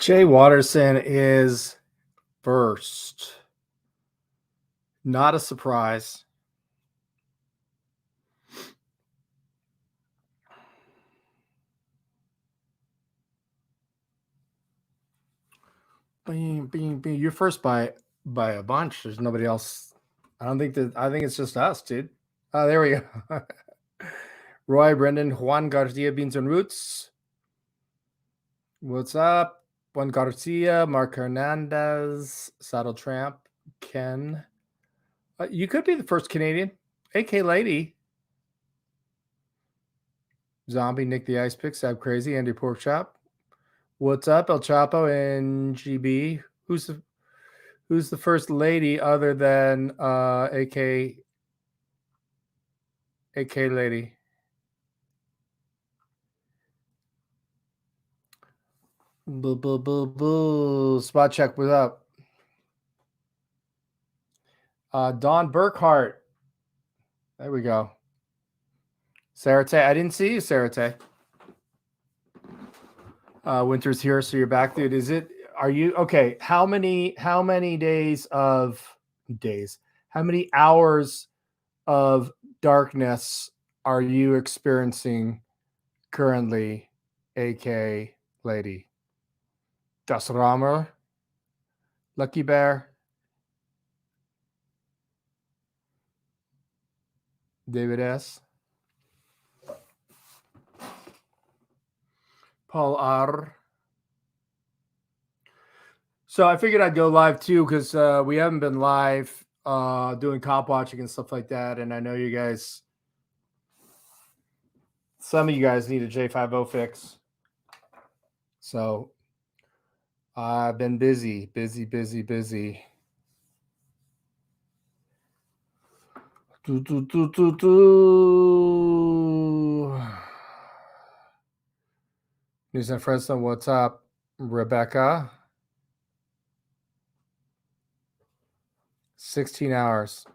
Jay Watterson is first. Not a surprise. Bing, bing, bing. You're first by a bunch. There's nobody else. I think it's just us, dude. Oh, there we go. Roy, Brendan, Juan Garcia, Beans and Roots. What's up? Juan Garcia, Mark Hernandez, Saddle Tramp, Ken. You could be the first Canadian. AK Lady. Zombie, Nick the Ice Pick, Sab Crazy, Andy Porkchop. What's up, El Chapo and GB? Who's the first lady other than AK Lady? Boo boo boo boo. Spot check, what's up? Don Burkhart. There we go. Sarate. I didn't see you, Sarate. Winter's here, so you're back, dude. Are you okay? How many days? How many hours of darkness are you experiencing currently, AK Lady? Das Ramer, Lucky Bear, David S, Paul R. So I figured I'd go live too because we haven't been live doing cop watching and stuff like that, and I know you guys. Some of you guys need a J50 fix. So I've been busy. News and Fresno, what's up? Rebecca. 16 hours.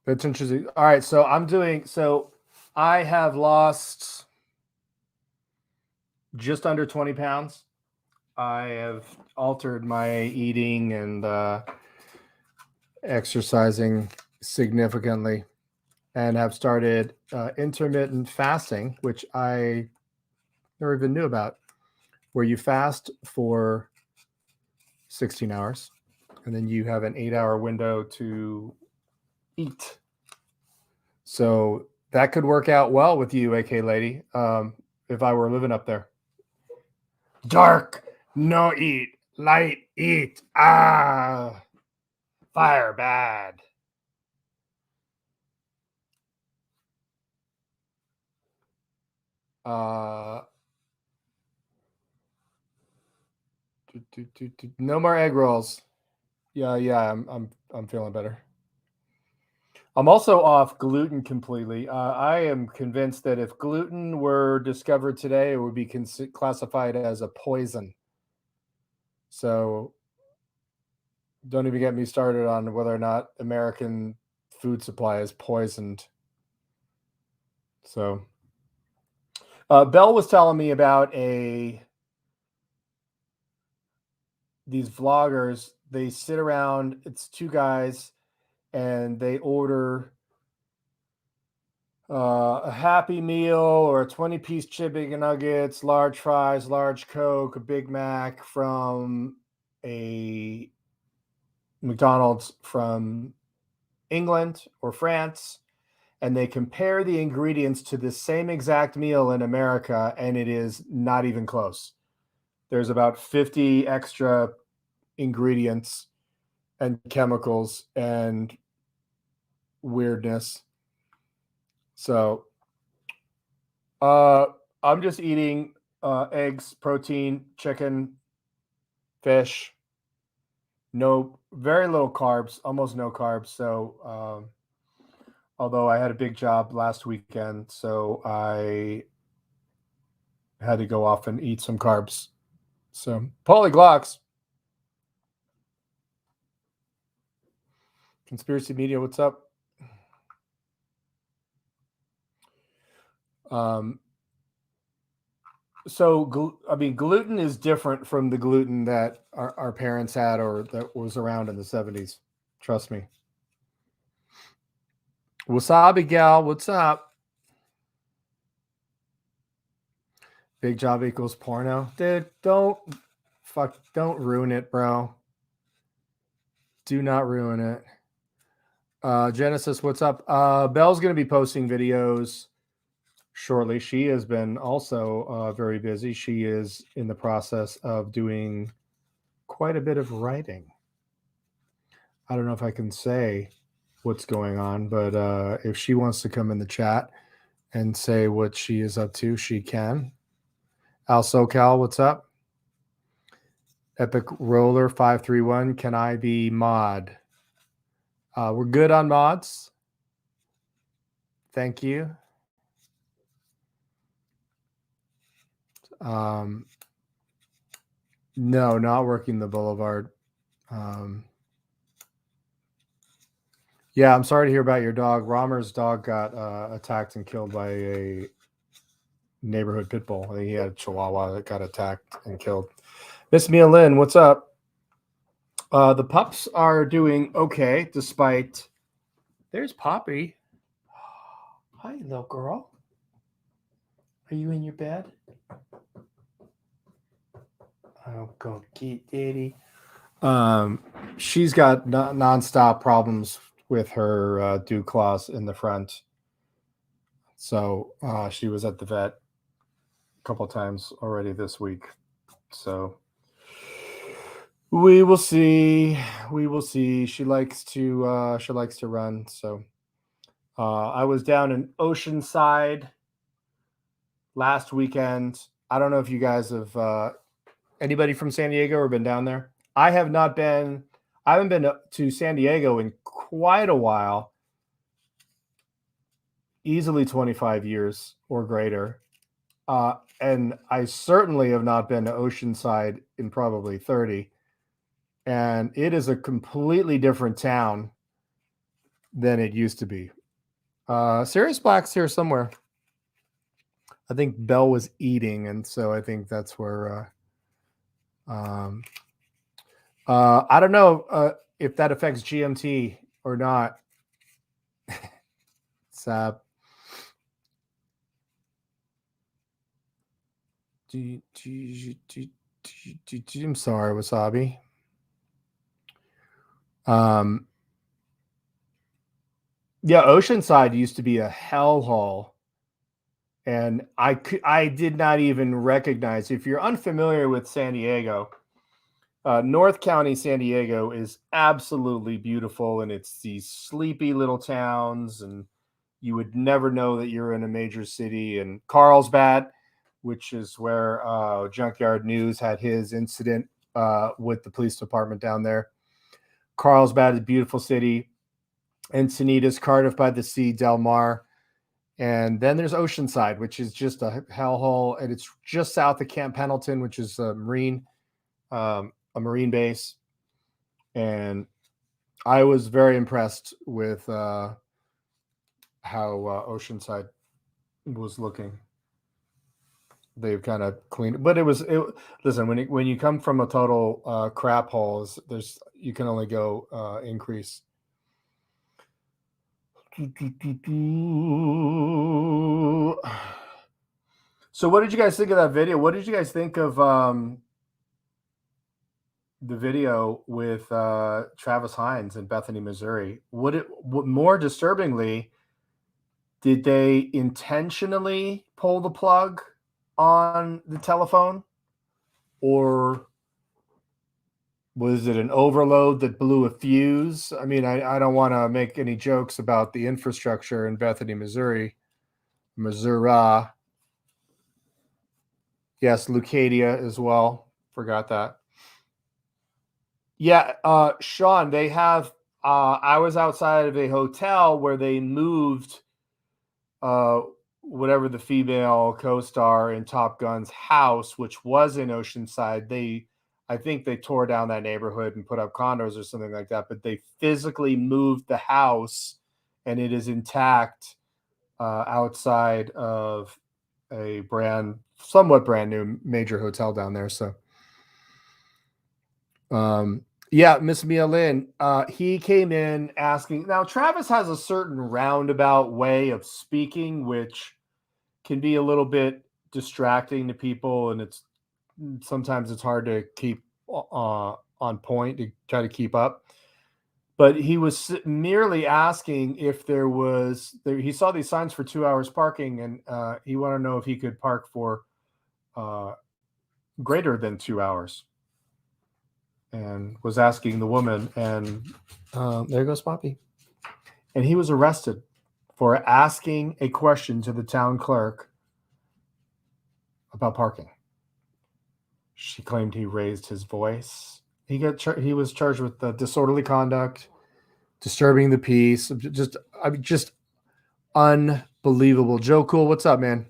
That's interesting. All right, so I have lost just under 20 pounds. I have altered my eating and exercising significantly and have started intermittent fasting, which I never even knew about, where you fast for 16 hours and then you have an 8-hour window to eat. So that could work out well with you, AK Lady, if I were living up there. Dark, no eat. Light, eat. Fire bad. No more egg rolls. Yeah, I'm feeling better. I'm also off gluten completely. I am convinced that if gluten were discovered today, it would be classified as a poison. So don't even get me started on whether or not American food supply is poisoned. So Belle was telling me about these vloggers. They sit around, it's two guys, and they order a Happy Meal or a 20-piece chicken nuggets, large fries, large Coke, a Big Mac from a McDonald's from England or France, and they compare the ingredients to the same exact meal in America, and it is not even close. There's about 50 extra ingredients and chemicals and weirdness. So I'm just eating eggs, protein, chicken, fish, very little carbs, almost no carbs. So although I had a big job last weekend, so I had to go off and eat some carbs. So Polyglocks. Conspiracy Media, what's up? So, I mean, gluten is different from the gluten that our parents had or that was around in the 70s. Trust me. Wasabi gal, what's up? Big job equals porno. Dude, don't ruin it, bro. Do not ruin it. Genesis, what's up? Belle's going to be posting videos shortly. She has been also very busy. She is in the process of doing quite a bit of writing. I don't know if I can say what's going on, but if she wants to come in the chat and say what she is up to, she can. Al SoCal, what's up? Epic Roller 531, can I be mod? We're good on mods. Thank you. No, not working the Boulevard. Yeah, I'm sorry to hear about your dog. Romer's dog got attacked and killed by a neighborhood pit bull. I think he had a Chihuahua that got attacked and killed. Miss Mia Lynn, what's up? The pups are doing okay despite. There's Poppy. Hi, little girl. Are you in your bed? I'll go get daddy. She's got nonstop problems with her dew claws in the front. So she was at the vet a couple times already this week. So we will see. We will see. She likes to run. So I was down in Oceanside last weekend. I don't know if you guys have anybody from San Diego or been down there. I have not been. I haven't been to San Diego in quite a while. Easily 25 years or greater. And I certainly have not been to Oceanside in probably 30. And it is a completely different town than it used to be. Sirius Black's here somewhere. I think Belle was eating, and so I think that's where. I don't know if that affects GMT or not. Sab. I'm sorry, Wasabi. Yeah, Oceanside used to be a hellhole. And I did not even recognize. If you're unfamiliar with San Diego, North County, San Diego is absolutely beautiful, and it's these sleepy little towns, and you would never know that you're in a major city. And Carlsbad, which is where Junkyard News had his incident with the police department down there. Carlsbad is a beautiful city. Encinitas, Cardiff by the Sea, Del Mar. And then there's Oceanside, which is just a hellhole, and it's just south of Camp Pendleton, which is a marine base. And I was very impressed with how Oceanside was looking. They've kind of cleaned, but listen, when you come from a total crap hole, you can only go increase. So what did you guys think of that video? What did you guys think of the video with Travis Hines in Bethany, Missouri? What more disturbingly, did they intentionally pull the plug on the telephone, or was it an overload that blew a fuse? I mean, I don't want to make any jokes about the infrastructure in Bethany, Missouri. Yes, Leucadia as well. Forgot that. Yeah, Sean, they have. I was outside of a hotel where they moved whatever the female co-star in Top Gun's house, which was in Oceanside. I think they tore down that neighborhood and put up condos or something like that, but they physically moved the house, and it is intact outside of a somewhat brand new major hotel down there. So, yeah, Miss Mia Lin, he came in asking. Now, Travis has a certain roundabout way of speaking, which can be a little bit distracting to people, and sometimes it's hard to keep on point to try to keep up. But he was merely asking if he saw these signs for 2 hours parking, and he wanted to know if he could park for greater than 2 hours, and was asking the woman, and there goes Poppy. And he was arrested for asking a question to the town clerk about parking. She claimed he raised his voice. He was charged with disorderly conduct, disturbing the peace. Just unbelievable. Joe Cool, what's up, man?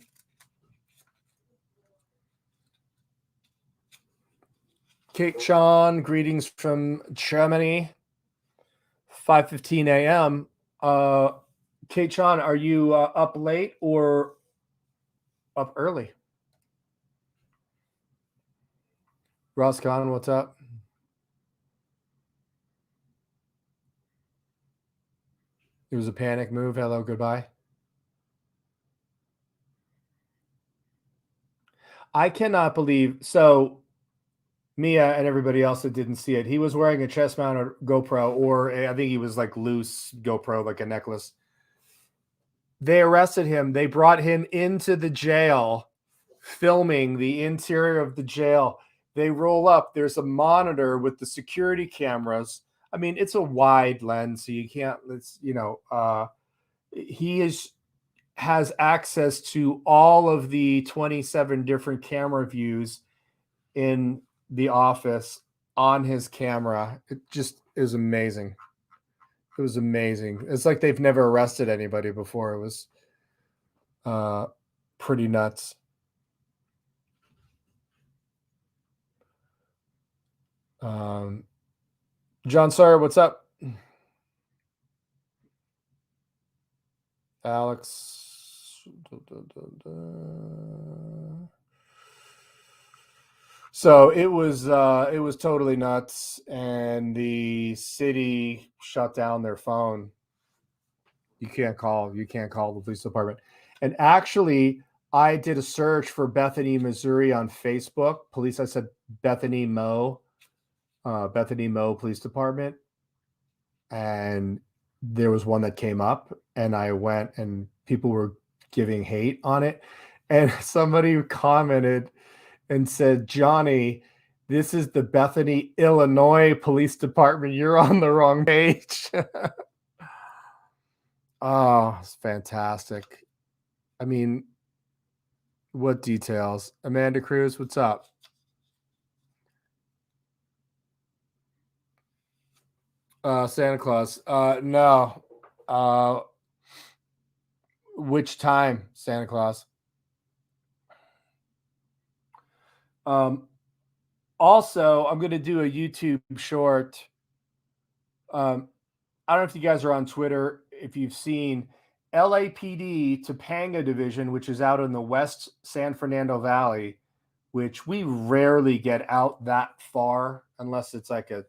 Kate Chan, greetings from Germany. 5:15 a.m. Kate Chan, are you up late or up early? Ross Khan, what's up? It was a panic move. Hello, goodbye. I cannot believe. So, Mia and everybody else that didn't see it, he was wearing a chest-mounted GoPro, or I think he was like loose GoPro, like a necklace. They arrested him. They brought him into the jail, filming the interior of the jail. They roll up. There's a monitor with the security cameras. I mean, it's a wide lens, so you can't. He has access to all of the 27 different camera views in the office on his camera. It just is amazing. It was amazing. It's like they've never arrested anybody before. It was pretty nuts. John Sawyer, what's up? Alex. So it was totally nuts, and the city shut down their phone. You can't call the police department. And actually, I did a search for Bethany, Missouri on Facebook. Police, I said Bethany Mo Police Department, and there was one that came up, and I went, and people were giving hate on it, and somebody commented and said, Johnny, this is the Bethany, Illinois Police Department. You're on the wrong page. Oh, it's fantastic. I mean, what details? Amanda Cruz, what's up? Santa Claus. No. Which time, Santa Claus? Also, I'm going to do a YouTube short. I don't know if you guys are on Twitter, if you've seen LAPD Topanga Division, which is out in the West San Fernando Valley, which we rarely get out that far unless it's like a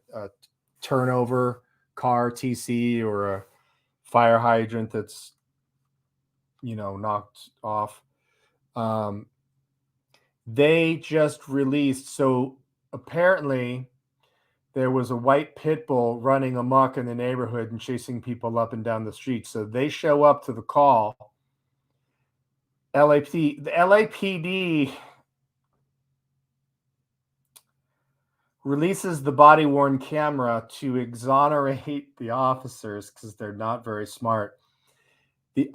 turnover car TC or a fire hydrant that's, knocked off. They just released. So apparently there was a white pit bull running amok in the neighborhood and chasing people up and down the street. So they show up to the call. The LAPD releases the body-worn camera to exonerate the officers because they're not very smart. There's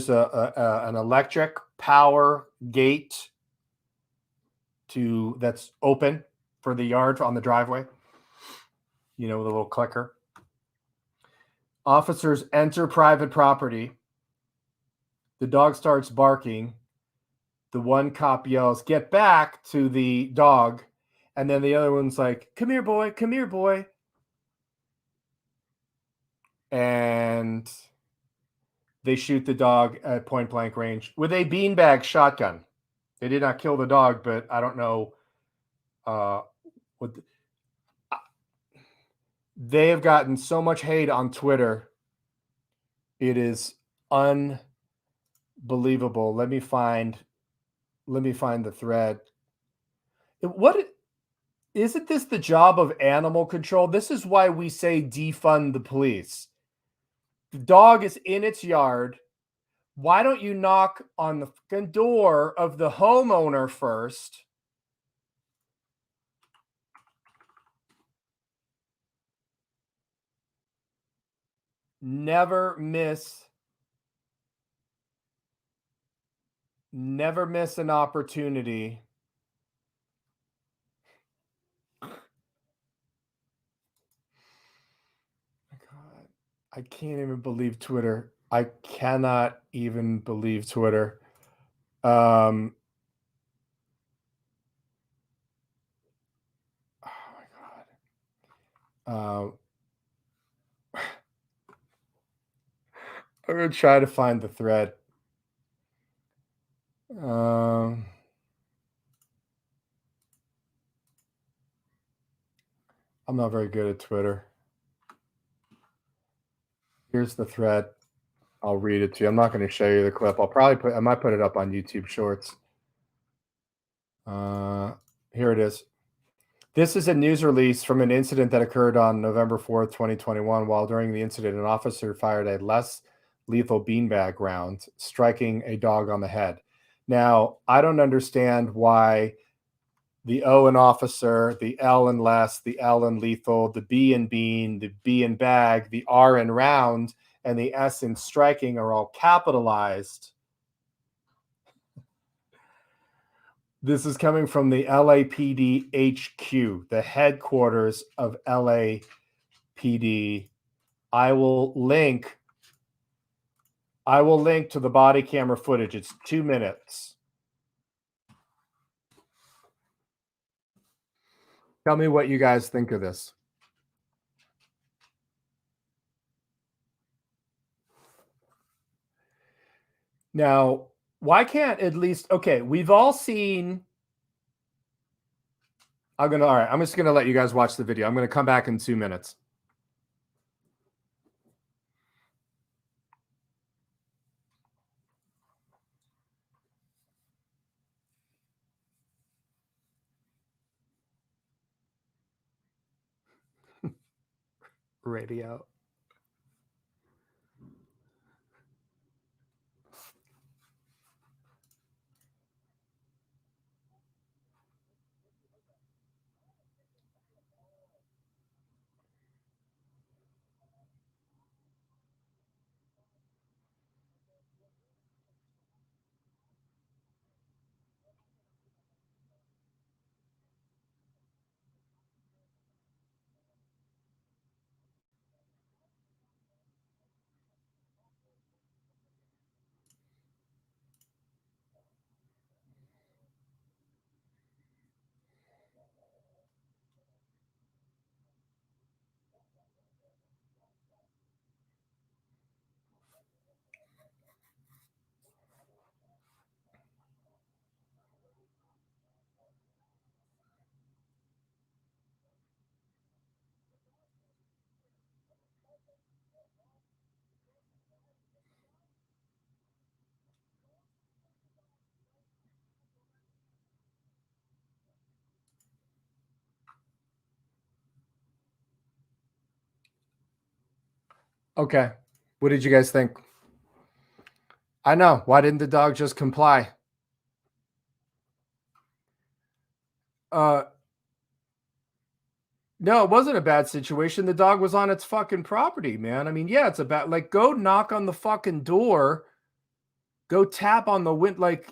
an electric power gate that's open for the yard on the driveway, with a little clicker. Officers enter private property. The dog starts barking. The one cop yells, "Get back," to the dog. And then the other one's like, "Come here, boy. Come here, boy." And they shoot the dog at point blank range with a beanbag shotgun. They did not kill the dog, but I don't know what they have gotten so much hate on Twitter. It is unbelievable. Let me find the thread. What isn't this the job of animal control? This is why we say defund the police. The dog is in its yard. Why don't you knock on the fucking door of the homeowner first? Never miss an opportunity. My God, I can't even believe Twitter. I cannot even believe Twitter. Oh my God. I'm gonna try to find the thread. I'm not very good at Twitter. Here's the thread. I'll read it to you. I'm not going to show you the clip. I might put it up on YouTube Shorts. Here it is. This is a news release from an incident that occurred on November 4th, 2021. While during the incident, an officer fired a less lethal beanbag round, striking a dog on the head. Now, I don't understand why the O in officer, the L in less, the L in lethal, the B in bean, the B in bag, the R in round, and the S in striking are all capitalized. This is coming from the LAPD HQ, the headquarters of LAPD. I will link to the body camera footage. It's 2 minutes. Tell me what you guys think of this. Now, why can't at least, okay, we've all seen, all right, I'm just going to let you guys watch the video. I'm going to come back in 2 minutes. Radio. Okay. What did you guys think? I know. Why didn't the dog just comply? No, it wasn't a bad situation. The dog was on its fucking property, man. I mean, yeah, it's a bad, like, go knock on the fucking door, go tap on the wind. Like,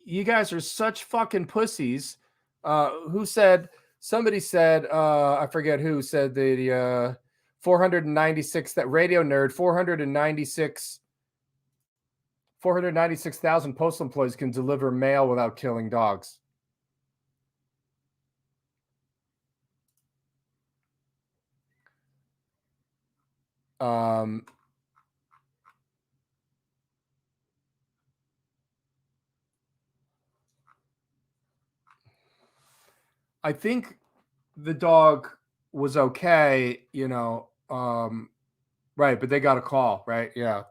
you guys are such fucking pussies. Somebody said, I forget who said the 496, that radio nerd, 496,000 postal employees can deliver mail without killing dogs. I think the dog was okay, right, but they got a call, right? Yeah.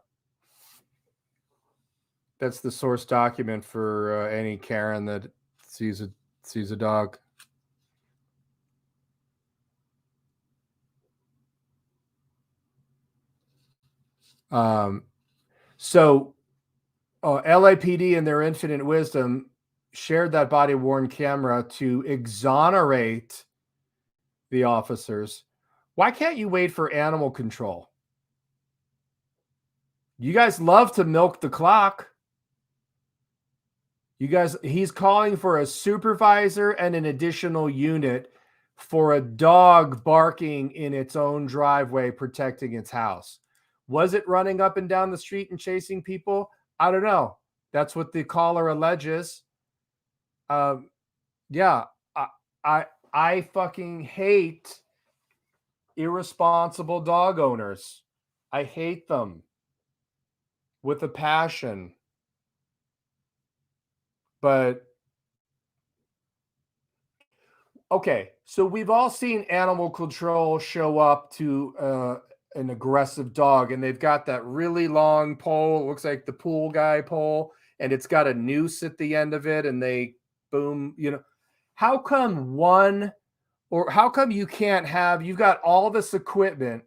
That's the source document for any Karen that sees a dog. So LAPD in their infinite wisdom shared that body worn camera to exonerate the officers. Why can't you wait for animal control? You guys love to milk the clock. He's calling for a supervisor and an additional unit for a dog barking in its own driveway, protecting its house. Was it running up and down the street and chasing people? I don't know. That's what the caller alleges. Yeah, I fucking hate irresponsible dog owners. I hate them with a passion. But okay, so we've all seen animal control show up to an aggressive dog, and they've got that really long pole, looks like the pool guy pole, and it's got a noose at the end of it, and they boom, How come how come you can't have, you've got all this equipment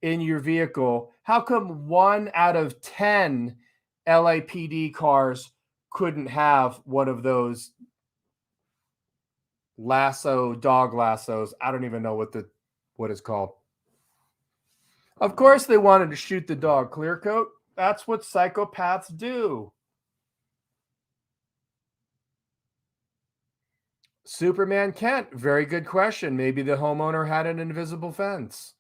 in your vehicle, how come 1 out of 10 LAPD cars couldn't have one of those dog lassos? I don't even know what it's called. Of course they wanted to shoot the dog, clear coat. That's what psychopaths do. Superman Kent, very good question. Maybe the homeowner had an invisible fence.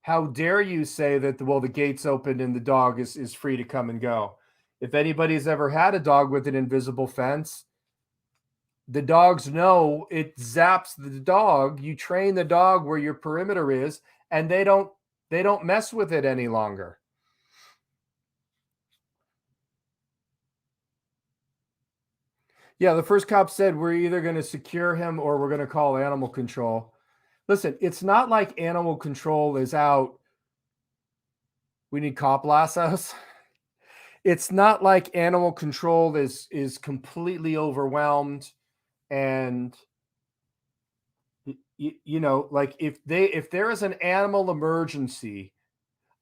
How dare you say that the gate's open and the dog is free to come and go? If anybody's ever had a dog with an invisible fence, the dogs know it zaps the dog. You train the dog where your perimeter is, and they don't mess with it any longer. Yeah, the first cop said we're either going to secure him or we're going to call animal control. Listen, it's not like animal control is out. We need cop lassos. It's not like animal control is completely overwhelmed, and like if there is an animal emergency,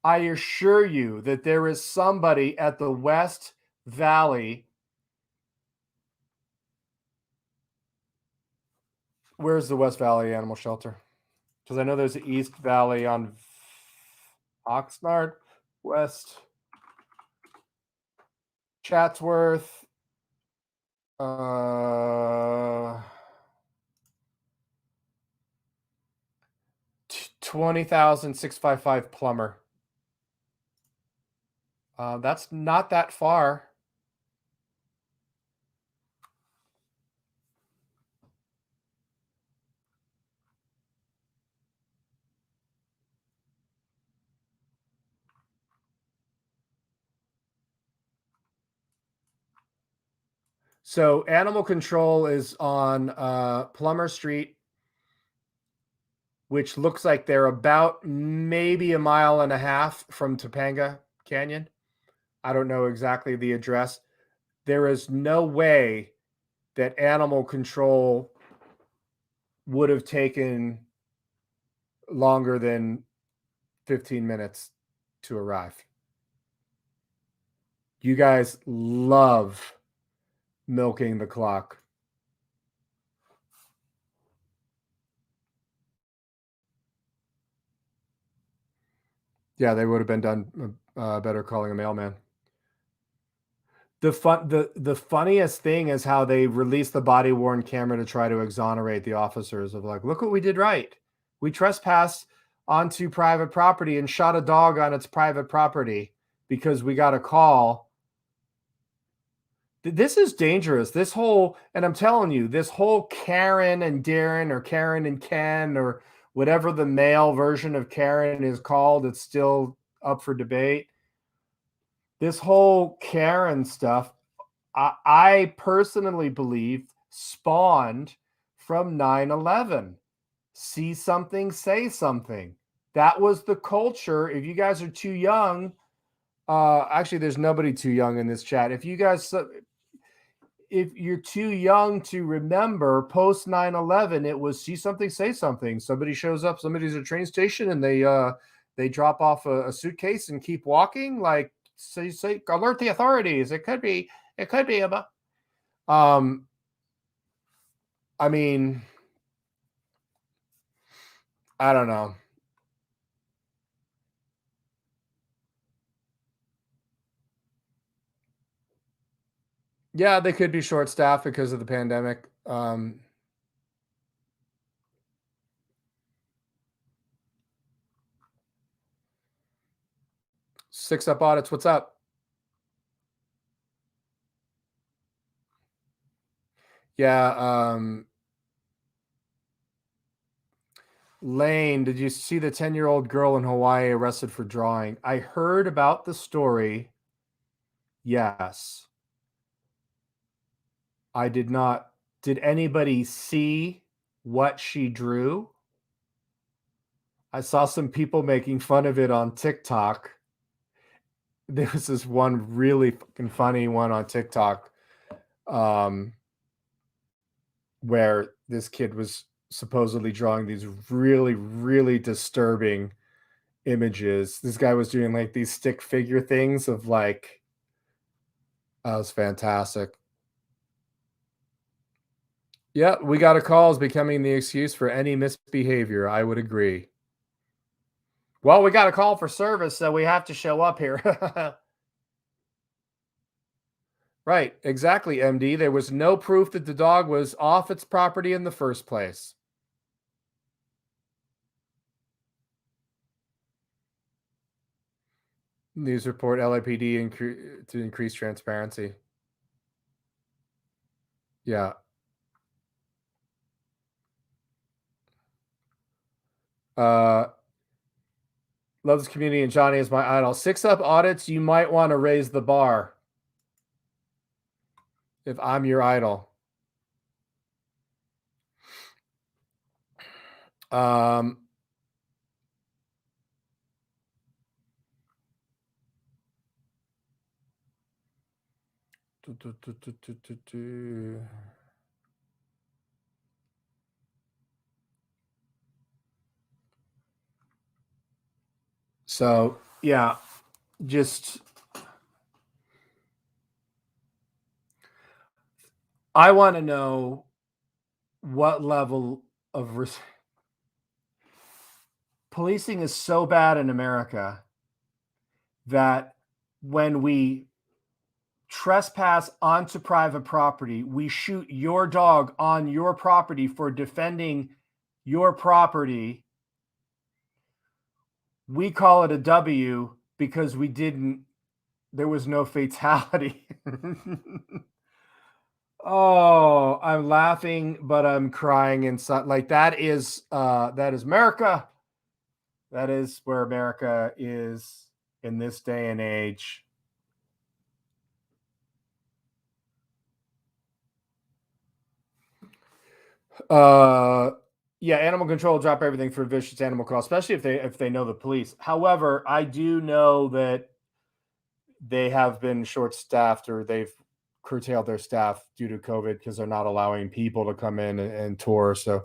I assure you that there is somebody at the West Valley. Where's the West Valley Animal Shelter? Because I know there's the East Valley on Oxnard, West Chatsworth, 20,655 Plummer. That's not that far. So animal control is on Plummer Street, which looks like they're about maybe 1.5 miles from Topanga Canyon. I don't know exactly the address. There is no way that animal control would have taken longer than 15 minutes to arrive. You guys love milking the clock. Yeah, they would have been done better calling a mailman. The funniest thing is how they released the body worn camera to try to exonerate the officers of like, look what we did right. We trespassed onto private property and shot a dog on its private property because we got a call. This is dangerous. And I'm telling you, this whole Karen and Darren or Karen and Ken or whatever the male version of Karen is called, it's still up for debate. This whole Karen stuff, I personally believe spawned from 9/11. See something, say something. That was the culture. If you guys are too young, actually, there's nobody too young in this chat. If you're too young to remember, post 9/11, it was see something, say something. Somebody shows up, somebody's at a train station, and they drop off a suitcase and keep walking. Like say alert the authorities. It could be a. I mean, I don't know. Yeah, they could be short staffed because of the pandemic. Six Up Audits, what's up? Yeah, Lane, did you see the 10-year-old girl in Hawaii arrested for drawing? I heard about the story. Yes. I did not. Did anybody see what she drew? I saw some people making fun of it on TikTok. There was this one really fucking funny one on TikTok, where this kid was supposedly drawing these really, really disturbing images. This guy was doing like these stick figure things of like, that was fantastic. Yeah, we got a call is becoming the excuse for any misbehavior. I would agree. Well, we got a call for service, so we have to show up here. Right, exactly, MD. There was no proof that the dog was off its property in the first place. News report LAPD to increase transparency. Yeah. Love this community, and Johnny is my idol. 6 Up Audits, you might want to raise the bar if I'm your idol. So, yeah, just I want to know what level of policing is so bad in America that when we trespass onto private property, we shoot your dog on your property for defending your property. We call it a W because there was no fatality. Oh, I'm laughing, but I'm crying inside. Like that is America. That is where America is in this day and age. Yeah, animal control drop everything for vicious animal call, especially if they know the police. However, I do know that they have been short staffed, or they've curtailed their staff due to COVID because they're not allowing people to come in and tour. So,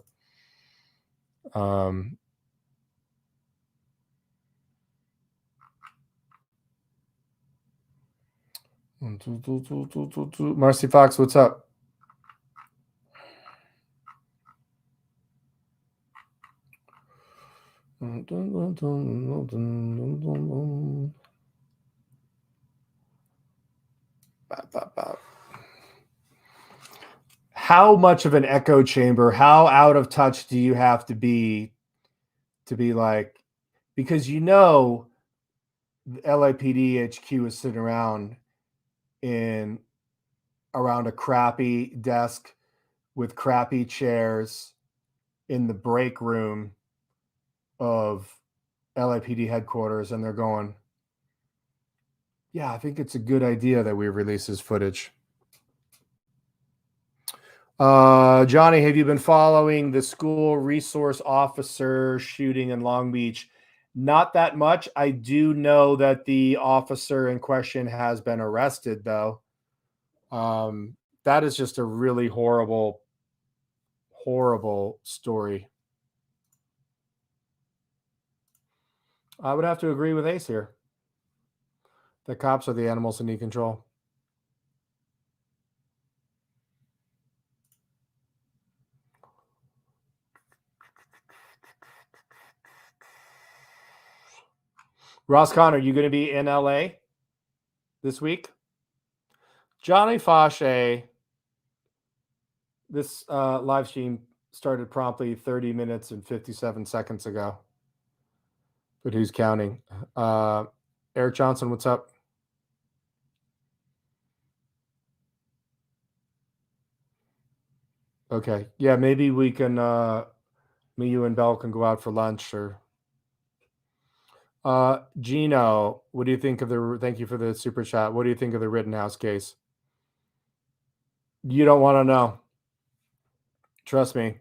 Marcy Fox, what's up? How much of an echo chamber, how out of touch do you have to be like, because the LAPD HQ is sitting around a crappy desk with crappy chairs in the break room of LAPD headquarters, and they're going, yeah, I think it's a good idea that we release this footage. Johnny, have you been following the school resource officer shooting in Long Beach? Not that much. I do know that the officer in question has been arrested, though. That is just a really horrible, horrible story. I would have to agree with Ace here. The cops are the animals that need control. Ross Connor, you going to be in LA this week? Johnny Fauché, this live stream started promptly 30 minutes and 57 seconds ago. But who's counting? Eric Johnson, what's up? Okay. Yeah, maybe we can, me, you, and Bell can go out for lunch or. Gino, what do you think of thank you for the super chat. What do you think of the Rittenhouse case? You don't want to know. Trust me.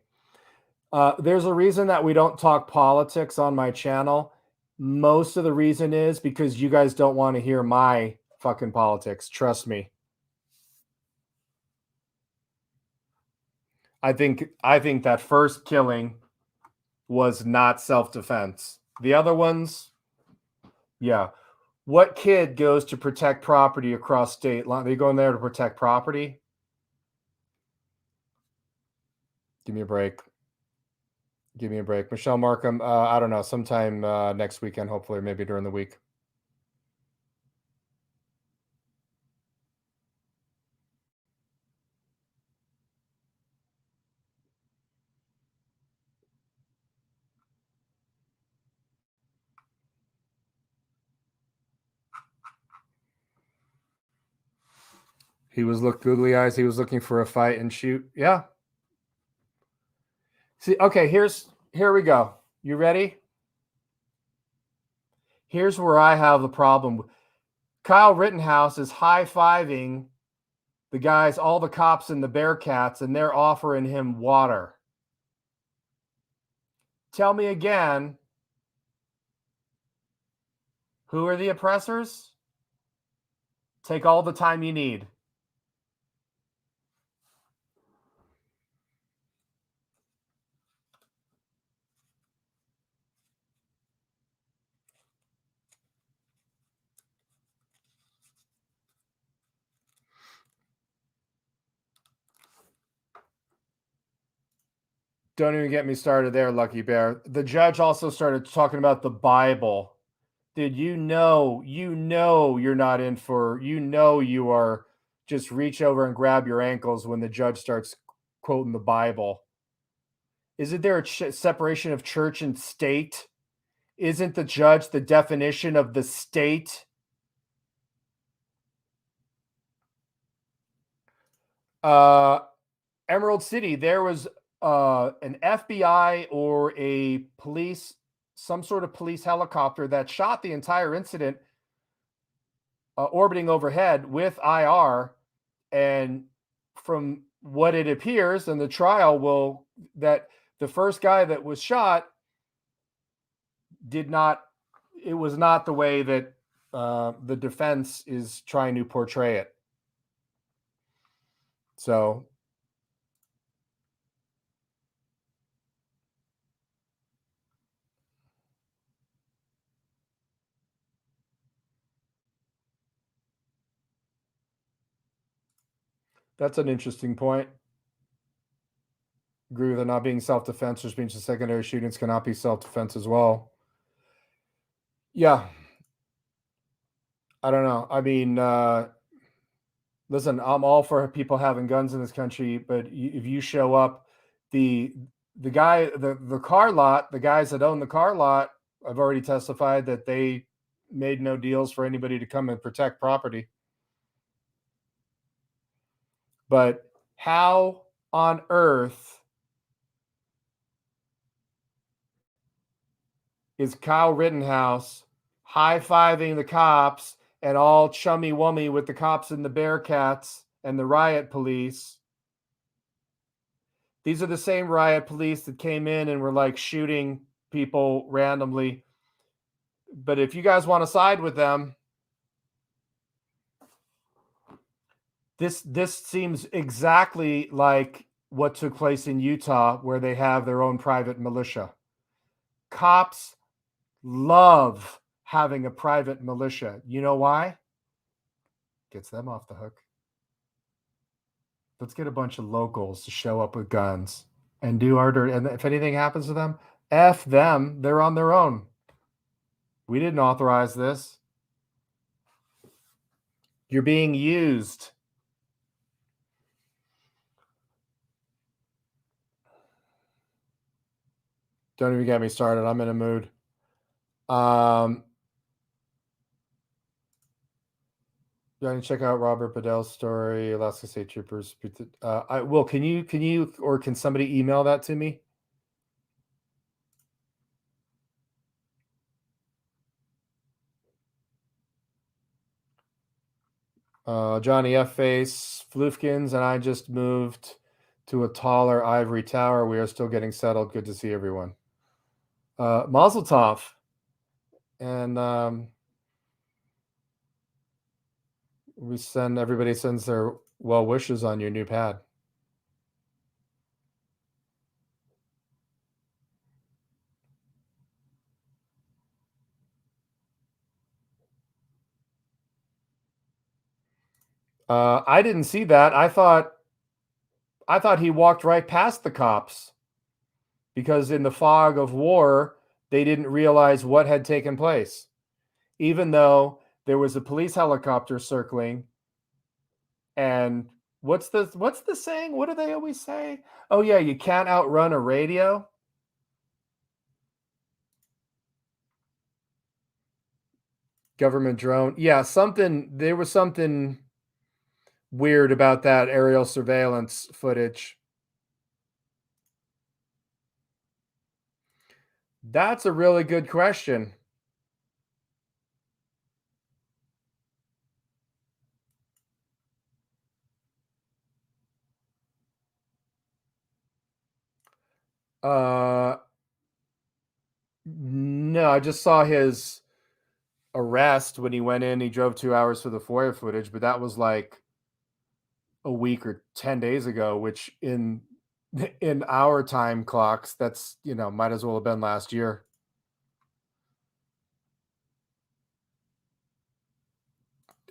There's a reason that we don't talk politics on my channel. Most of the reason is because you guys don't want to hear my fucking politics. Trust me. I think that first killing was not self-defense. The other ones, yeah. What kid goes to protect property across state line? They go in there to protect property? Give me a break. Give me a break. Michelle Markham, I don't know, sometime next weekend, hopefully, or maybe during the week. He was googly eyes. He was looking for a fight and shoot. Yeah. See, okay, here we go. You ready? Here's where I have the problem. Kyle Rittenhouse is high-fiving the guys, all the cops and the Bearcats, and they're offering him water. Tell me again, who are the oppressors? Take all the time you need. Don't even get me started there, Lucky Bear. The judge also started talking about the Bible. Dude, you know you're not in for, you are just reach over and grab your ankles when the judge starts quoting the Bible. Isn't there a separation of church and state? Isn't the judge the definition of the state? Emerald City, there was an FBI or a police, some sort of police helicopter that shot the entire incident orbiting overhead with IR. And from what it appears, and the trial that the first guy that was shot it was not the way that the defense is trying to portray it. So that's an interesting point. Agree with it not being self-defense, which means the secondary shootings cannot be self-defense as well. Yeah. I don't know. I mean, listen, I'm all for people having guns in this country, but if you show up, the car lot, the guys that own the car lot, I've already testified that they made no deals for anybody to come and protect property. But how on earth is Kyle Rittenhouse high-fiving the cops and all chummy-wummy with the cops and the Bearcats and the riot police These are the same riot police that came in and were like shooting people randomly. But if you guys want to side with them, this seems exactly like what took place in Utah, where they have their own private militia. Cops love having a private militia. You know why? Gets them off the hook. Let's get a bunch of locals to show up with guns and do our dirt. And if anything happens to them, F them. They're on their own. We didn't authorize this. You're being used. Don't even get me started. I'm in a mood. You want to check out Robert Bedell's story, Alaska State Troopers. Will, can you, or can somebody email that to me? Johnny F. Face, Floofkins, and I just moved to a taller ivory tower. We are still getting settled. Good to see everyone. Mazel tov. And everybody sends their well wishes on your new pad. I didn't see that. I thought he walked right past the cops, because in the fog of war, they didn't realize what had taken place, even though there was a police helicopter circling. And what's the saying? What do they always say? Oh yeah, you can't outrun a radio. Government drone. Yeah, there was something weird about that aerial surveillance footage. That's a really good question. No, I just saw his arrest when he went in. He drove 2 hours for the FOIA footage, but that was like a week or 10 days ago, which in our time clocks, that's, might as well have been last year.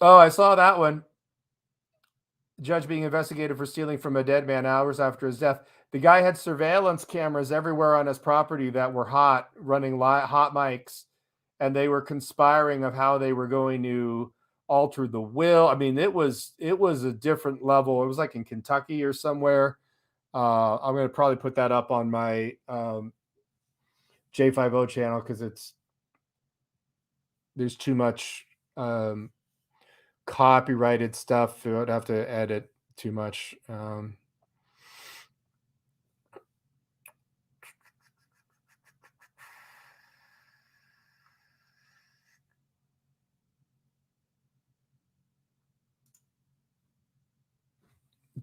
Oh, I saw that one. Judge being investigated for stealing from a dead man hours after his death. The guy had surveillance cameras everywhere on his property that were hot, running hot mics, and they were conspiring of how they were going to alter the will. I mean, it was a different level. It was like in Kentucky or somewhere. I'm going to probably put that up on my J50 channel, because there's too much copyrighted stuff. I would have to edit too much.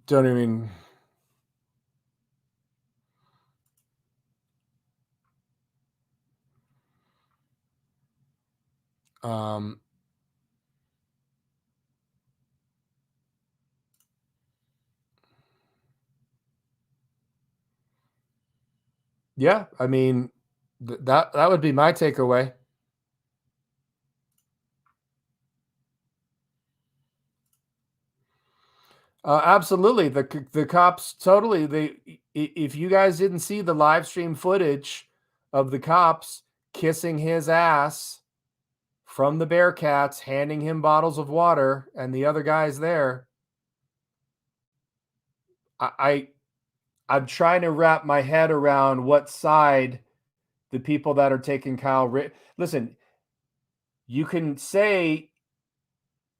Don't even. Yeah, I mean, that would be my takeaway. Absolutely, the cops totally. If you guys didn't see the live stream footage of the cops kissing his ass from the Bearcats, handing him bottles of water, and the other guys there, I'm trying to wrap my head around what side the people that are taking listen. You can say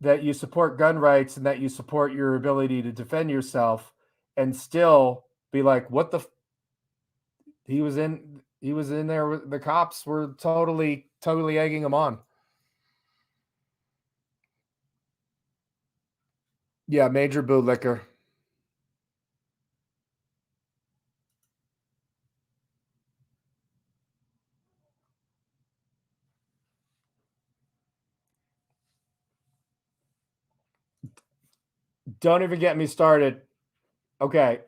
that you support gun rights and that you support your ability to defend yourself, and still be like, what the he was in there. The cops were totally egging him on. Yeah, major bootlicker. Don't even get me started. Okay.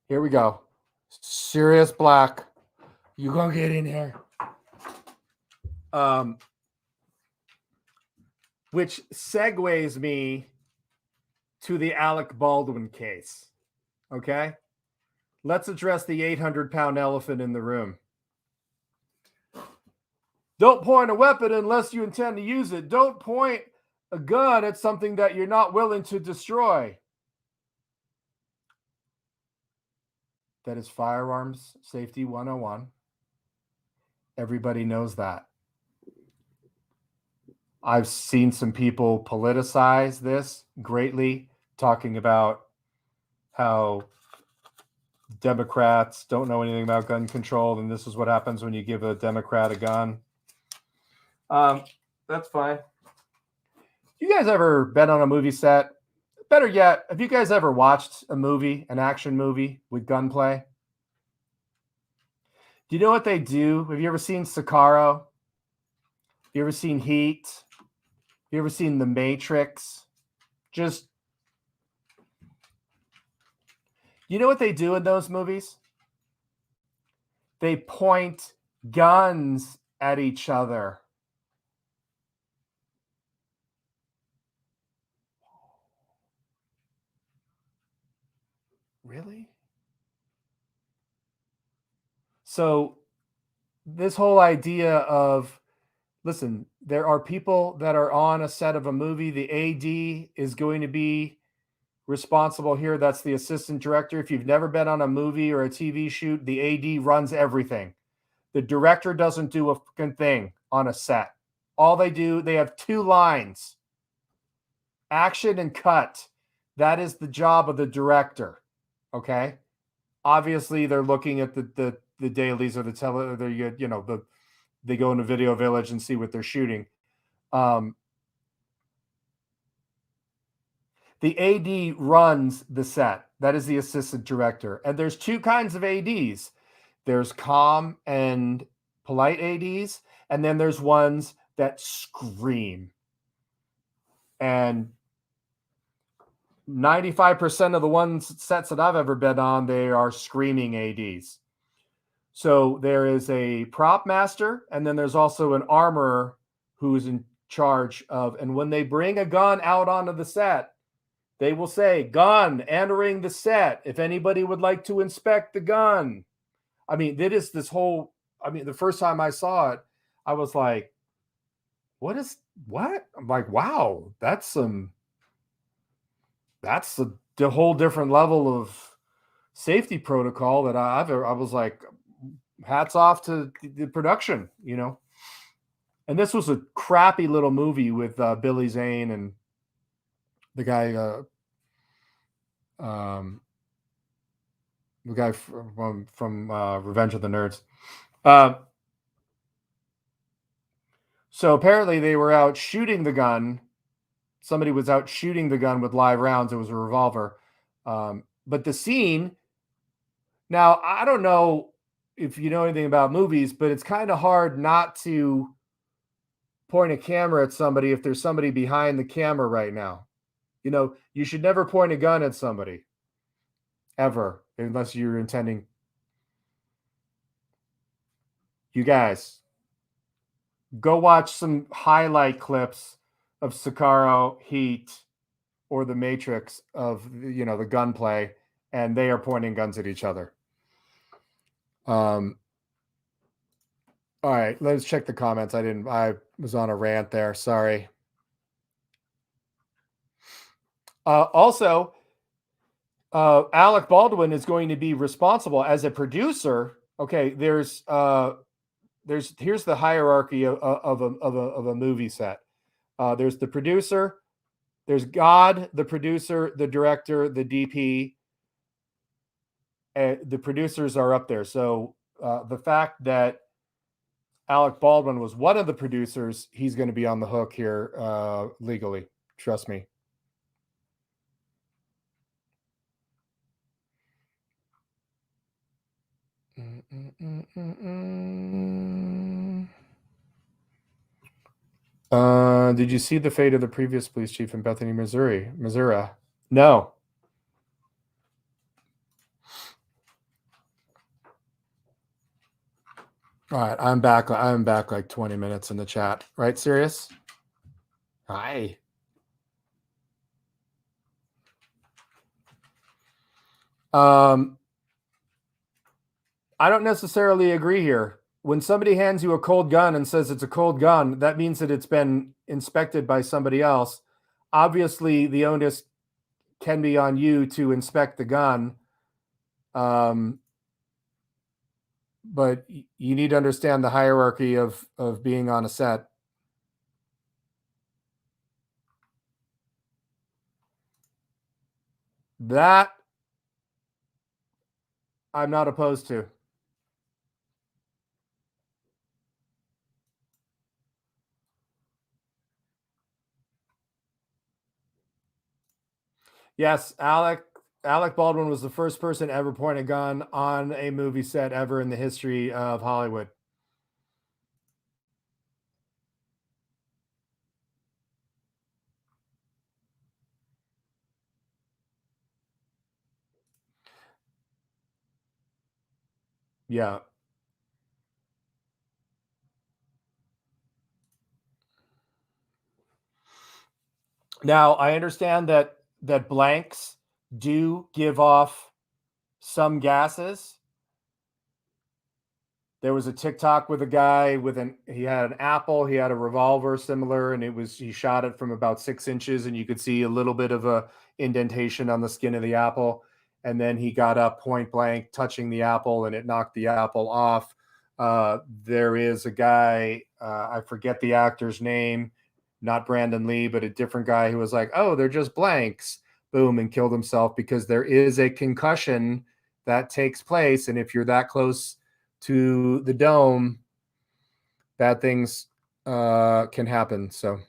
Here we go. Sirius Black. You gonna get in here. Which segues me to the Alec Baldwin case. Okay. Let's address the 800-pound elephant in the room. Don't point a weapon unless you intend to use it. Don't point a gun at something that you're not willing to destroy. That is firearms safety 101. Everybody knows that. I've seen some people politicize this greatly, talking about how Democrats don't know anything about gun control, and this is what happens when you give a Democrat a gun. That's fine. You guys ever been on a movie set? Better yet, have you guys ever watched a movie, an action movie with gunplay? Do you know what they do? Have you ever seen Sicario? Have you ever seen Heat? Have you ever seen The Matrix? Just, you know what they do in those movies? They point guns at each other. Really? So this whole idea of, listen, there are people that are on a set of a movie. The AD is going to be responsible here. That's the assistant director. If you've never been on a movie or a TV shoot, the AD runs everything. The director doesn't do a fucking thing on a set. All they do, they have 2 lines: action and cut. That is the job of the director. Okay. Obviously, they're looking at the dailies or they go into Video Village and see what they're shooting. The AD runs the set. That is the assistant director. And there's 2 kinds of ADs. There's calm and polite ADs, and then there's ones that scream. And 95% of the sets that I've ever been on, they are screaming ADs. So there is a prop master, and then there's also an armorer who's in charge of, and when they bring a gun out onto the set, they will say, "Gun entering the set. If anybody would like to inspect the gun." I mean, it is this whole, I mean, the first time I saw it, I was like, what? I'm like, wow, that's a whole different level of safety protocol that I was like, hats off to the production, you know. And this was a crappy little movie with Billy Zane and the guy from Revenge of the Nerds. So apparently they were out shooting the gun. Somebody was out shooting the gun with live rounds. It was a revolver. But the scene, now I don't know if you know anything about movies, but it's kind of hard not to point a camera at somebody if there's somebody behind the camera right now. You know, you should never point a gun at somebody ever, unless you're intending. You guys, go watch some highlight clips of Sicario, Heat, or The Matrix of, you know, the gunplay, and they are pointing guns at each other. All right, let's check the comments. I was on a rant there. Sorry. Also, Alec Baldwin is going to be responsible as a producer. Okay, here's the hierarchy of a movie set. There's the producer, there's God, the producer, the director, the DP. The producers are up there. So the fact that Alec Baldwin was one of the producers, he's going to be on the hook here legally. Trust me. Did you see the fate of the previous police chief in Bethany, Missouri? No. All right, I'm back like 20 minutes in the chat. Right, Sirius? Hi. I don't necessarily agree here. When somebody hands you a cold gun and says it's a cold gun, that means that it's been inspected by somebody else. Obviously, the onus can be on you to inspect the gun. But you need to understand the hierarchy of being on a set. That I'm not opposed to. Yes, Alec Baldwin was the first person ever point a gun on a movie set ever in the history of Hollywood. Yeah. Now, I understand that blanks do give off some gases. There was a TikTok with a guy he had an apple, he had a revolver similar, and he shot it from about 6 inches, and you could see a little bit of a indentation on the skin of the apple. And then he got up point blank, touching the apple, and it knocked the apple off. There is a guy, I forget the actor's name, not Brandon Lee, but a different guy who was like, oh, they're just blanks, boom, and killed himself because there is a concussion that takes place. And if you're that close to the dome, bad things can happen. So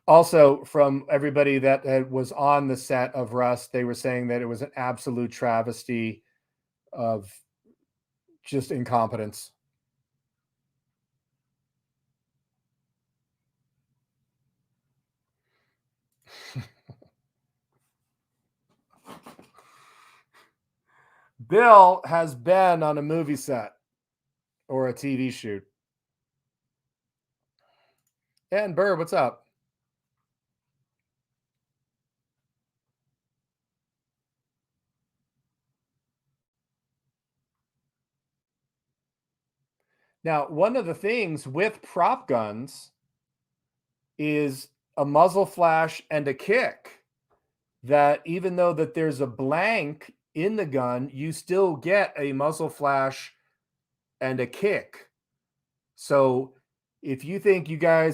also, from everybody that was on the set of Rust, they were saying that it was an absolute travesty of just incompetence. Bill has been on a movie set or a TV shoot. And Burr, what's up? Now, one of the things with prop guns is a muzzle flash and a kick, that even though that there's a blank in the gun, you still get a muzzle flash and a kick. So if you think I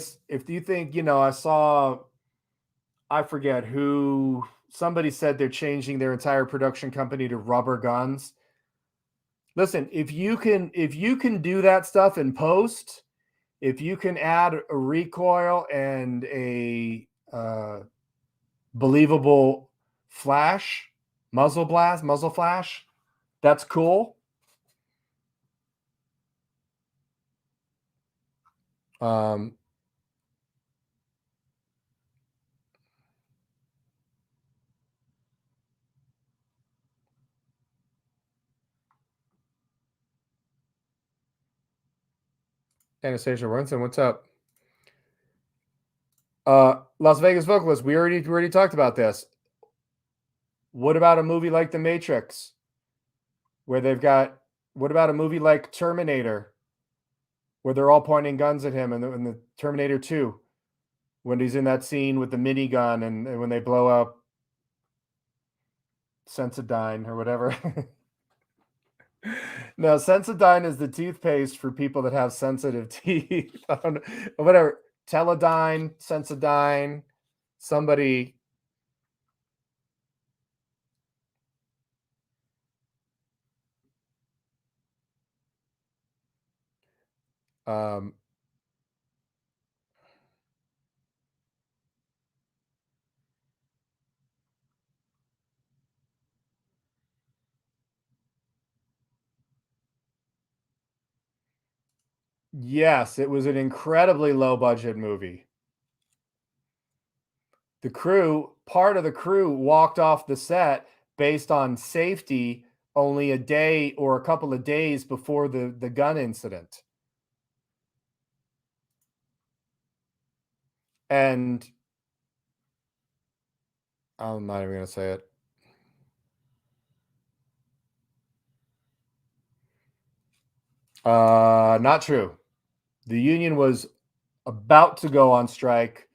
forget who, somebody said they're changing their entire production company to rubber guns. Listen, if you can do that stuff in post, if you can add a recoil and a believable flash, muzzle flash, that's cool. Anastasia Winston, what's up? Las Vegas vocalist, we already talked about this. What about a movie like The Matrix, where what about a movie like Terminator, where they're all pointing guns at him, and the Terminator 2, when he's in that scene with the minigun and when they blow up Sensodyne or whatever. No, Sensodyne is the toothpaste for people that have sensitive teeth. I don't know, whatever. Teledyne, Sensodyne, somebody. Um, Yes, it was an incredibly low budget movie. Part of the crew walked off the set based on safety only a day or a couple of days before the gun incident. And I'm not even going to say it. Not true. The union was about to go on strike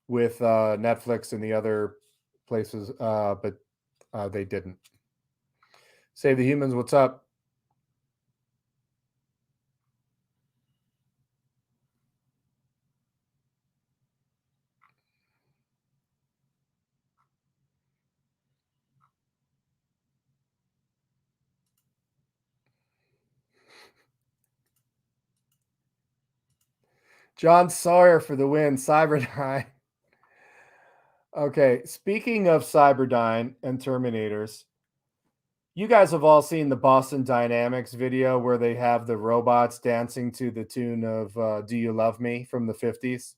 with Netflix and the other places, but they didn't. Save the Humans, what's up? John Sawyer for the win. Cyberdyne. Okay, speaking of Cyberdyne and Terminators, you guys have all seen the Boston Dynamics video where they have the robots dancing to the tune of Do You Love Me from the 50s?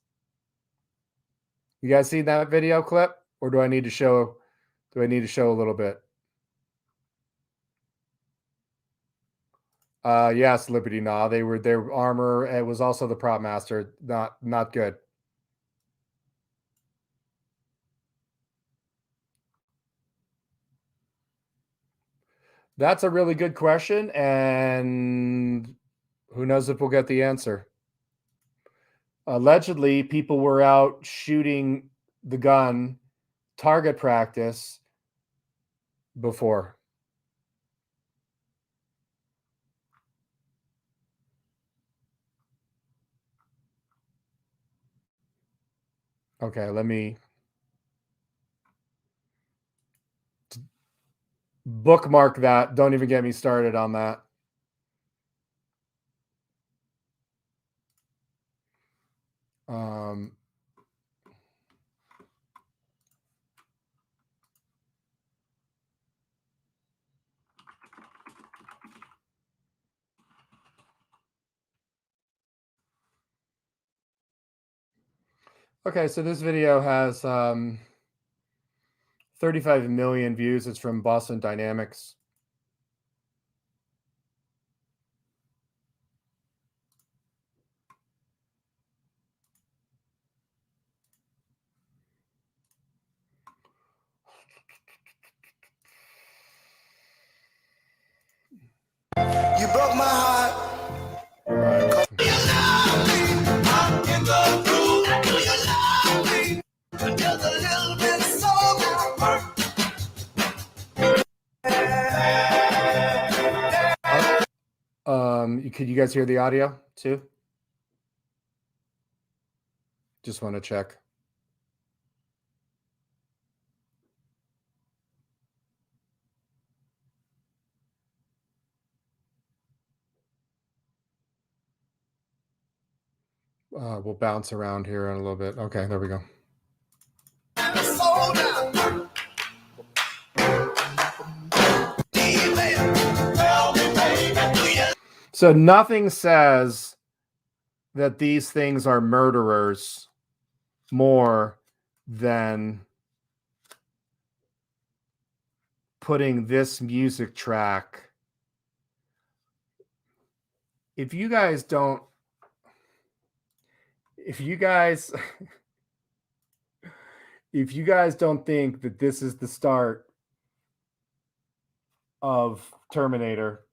You guys seen that video clip? Or do I need to show a little bit? Yes, Liberty Nah. Their armor. It was also the prop master. Not good. That's a really good question, and who knows if we'll get the answer. Allegedly, people were out shooting the gun, target practice before. Okay, let me bookmark that. Don't even get me started on that. Okay, so this video has 35 million views. It's from Boston Dynamics. You broke my heart. All right. Could you guys hear the audio too? Just want to check. We'll bounce around here in a little bit. Okay, there we go. So nothing says that these things are murderers more than putting this music track. If you guys don't think that this is the start of Terminator,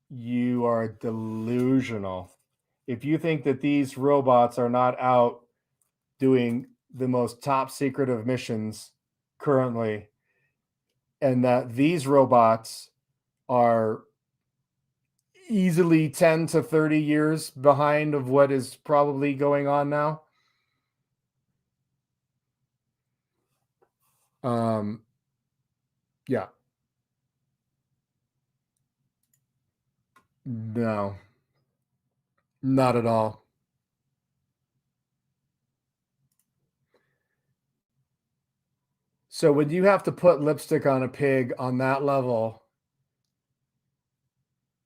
you are delusional. If you think that these robots are not out doing the most top secret of missions currently, and that these robots are easily 10 to 30 years behind of what is probably going on now. Yeah. No. Not at all. So when you have to put lipstick on a pig on that level,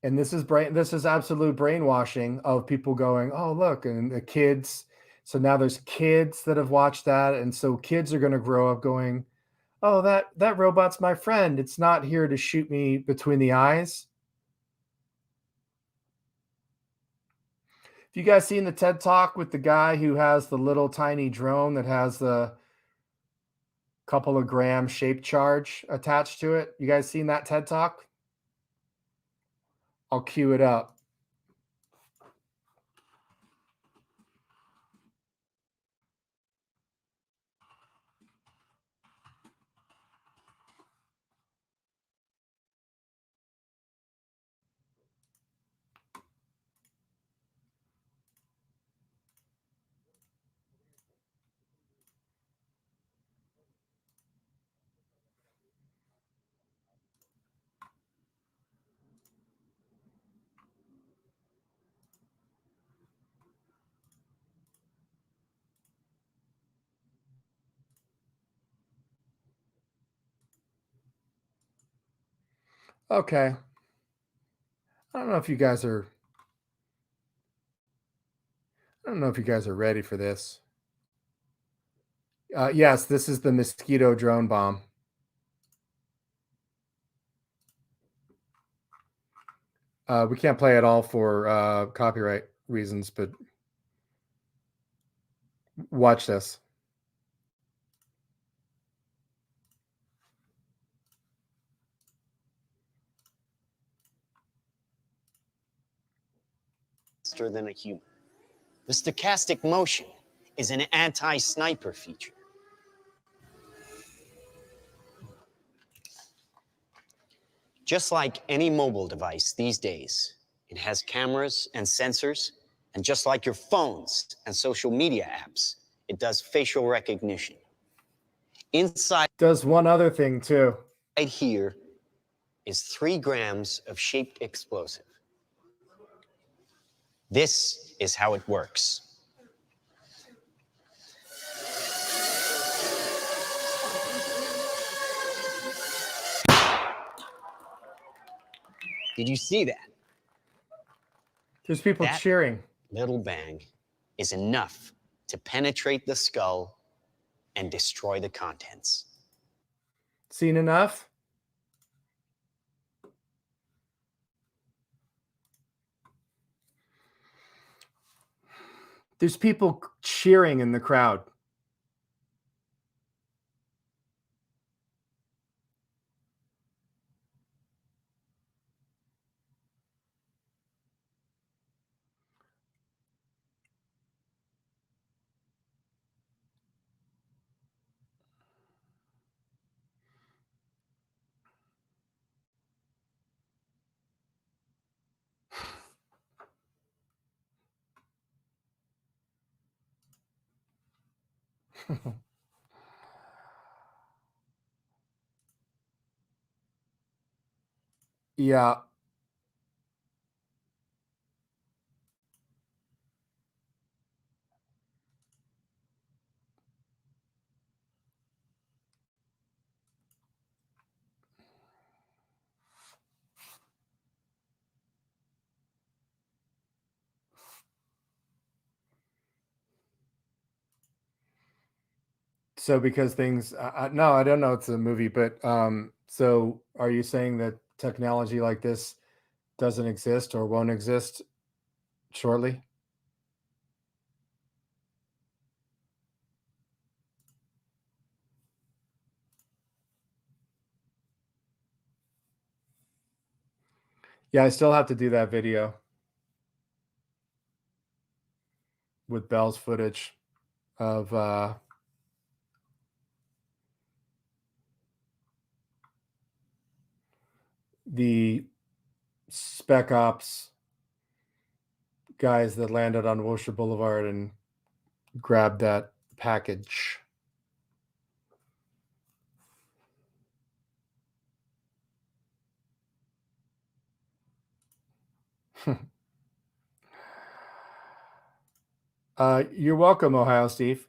And this is absolute brainwashing of people going, oh, look, and the kids. So now there's kids that have watched that. And so kids are going to grow up going, oh, that robot's my friend. It's not here to shoot me between the eyes. Have you guys seen the TED Talk with the guy who has the little tiny drone that has the couple of gram shape charge attached to it? You guys seen that TED Talk? I'll cue it up. Okay. I don't know if you guys are ready for this. Yes, this is the Mosquito drone bomb. We can't play it all for copyright reasons, but watch this. Faster than a human. The stochastic motion is an anti-sniper feature. Just like any mobile device these days, it has cameras and sensors, and just like your phones and social media apps, it does facial recognition. Inside Does one other thing too. right here is 3 grams of shaped explosive. This is how it works. Did you see that? There's people That cheering. little bang is enough to penetrate the skull and destroy the contents. Seen enough? There's people cheering in the crowd. Yeah. So because things, no, I don't know. It's a movie, but so are you saying that technology like this doesn't exist or won't exist shortly? Yeah, I still have to do that video with Bell's footage of the Spec Ops guys that landed on Wilshire Boulevard and grabbed that package. You're welcome, Ohio Steve.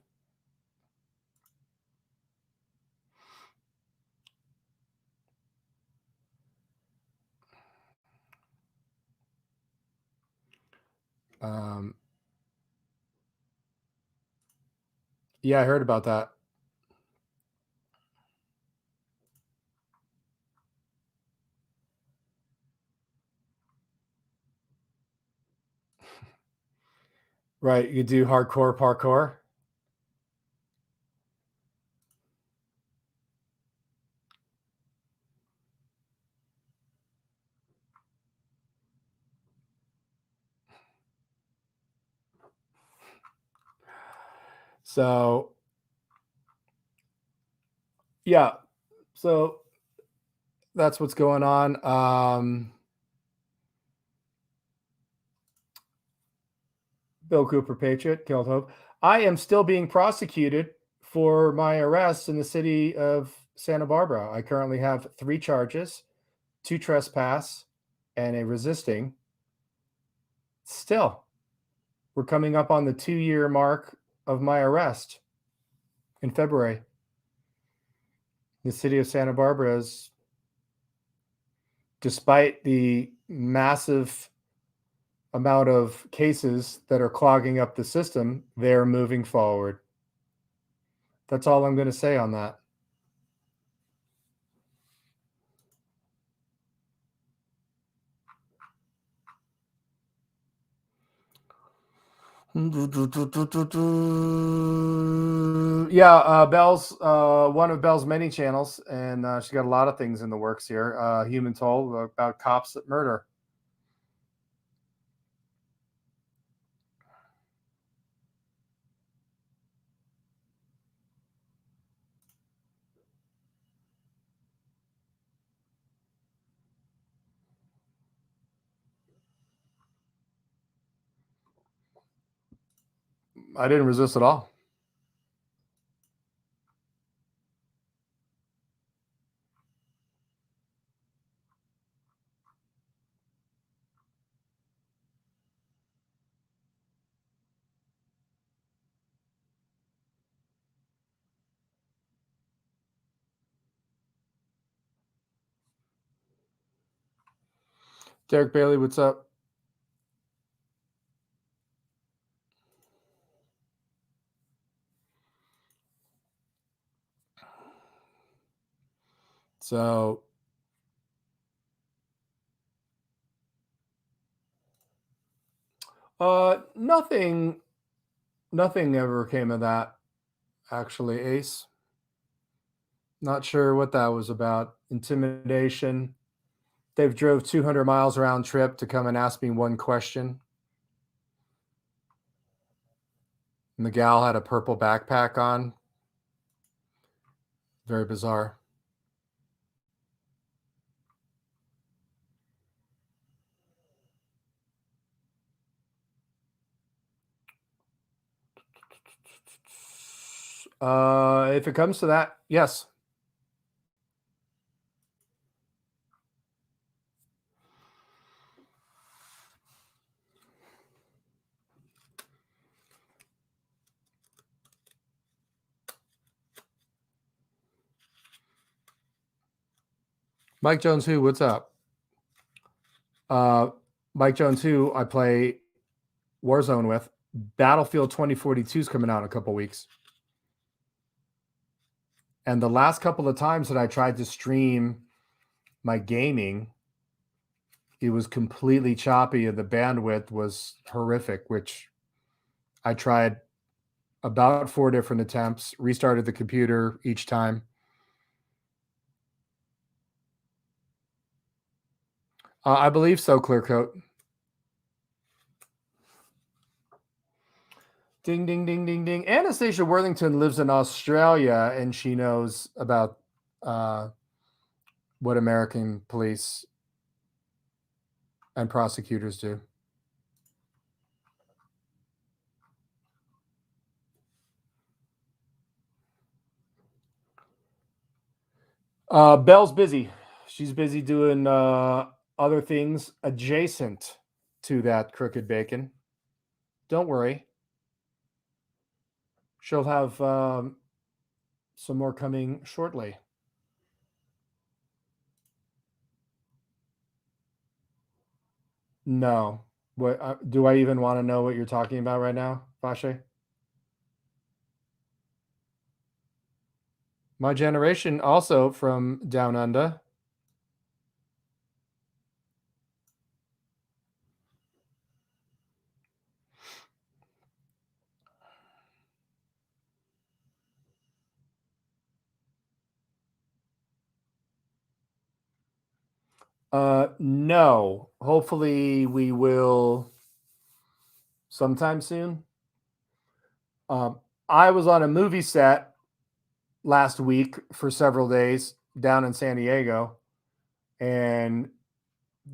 Yeah, I heard about that. Right. You do hardcore parkour. So, yeah. So that's what's going on. Bill Cooper, Patriot, killed Hope. I am still being prosecuted for my arrest in the city of Santa Barbara. I currently have 3 charges, 2 trespass, and a resisting. Still, we're coming up on the 2-year mark of my arrest in February. The city of Santa Barbara is, despite the massive amount of cases that are clogging up the system, they're moving forward. That's all I'm going to say on that. Yeah, Bell's one of Bell's many channels, and she's got a lot of things in the works here. Human Toll about cops that murder. I didn't resist at all. Derek Bailey, what's up? So, nothing ever came of that, actually, Ace. Not sure what that was about. Intimidation. They've drove 200 miles round trip to come and ask me one question. And the gal had a purple backpack on. Very bizarre. If it comes to that, yes. Mike Jones, who? What's up? Mike Jones, who I play Warzone with. Battlefield 2042 is coming out in a couple weeks. And the last couple of times that I tried to stream my gaming, it was completely choppy and the bandwidth was horrific, which I tried about 4 different attempts, restarted the computer each time. I believe so, Clearcoat. Ding, ding, ding, ding, ding. Anastasia Worthington lives in Australia, and she knows about what American police and prosecutors do. Belle's busy. She's busy doing other things adjacent to that crooked bacon. Don't worry. She'll have some more coming shortly. No. What do I even want to know what you're talking about right now, Vashe? My generation, also from down under. No. Hopefully we will sometime soon. I was on a movie set last week for several days down in San Diego, and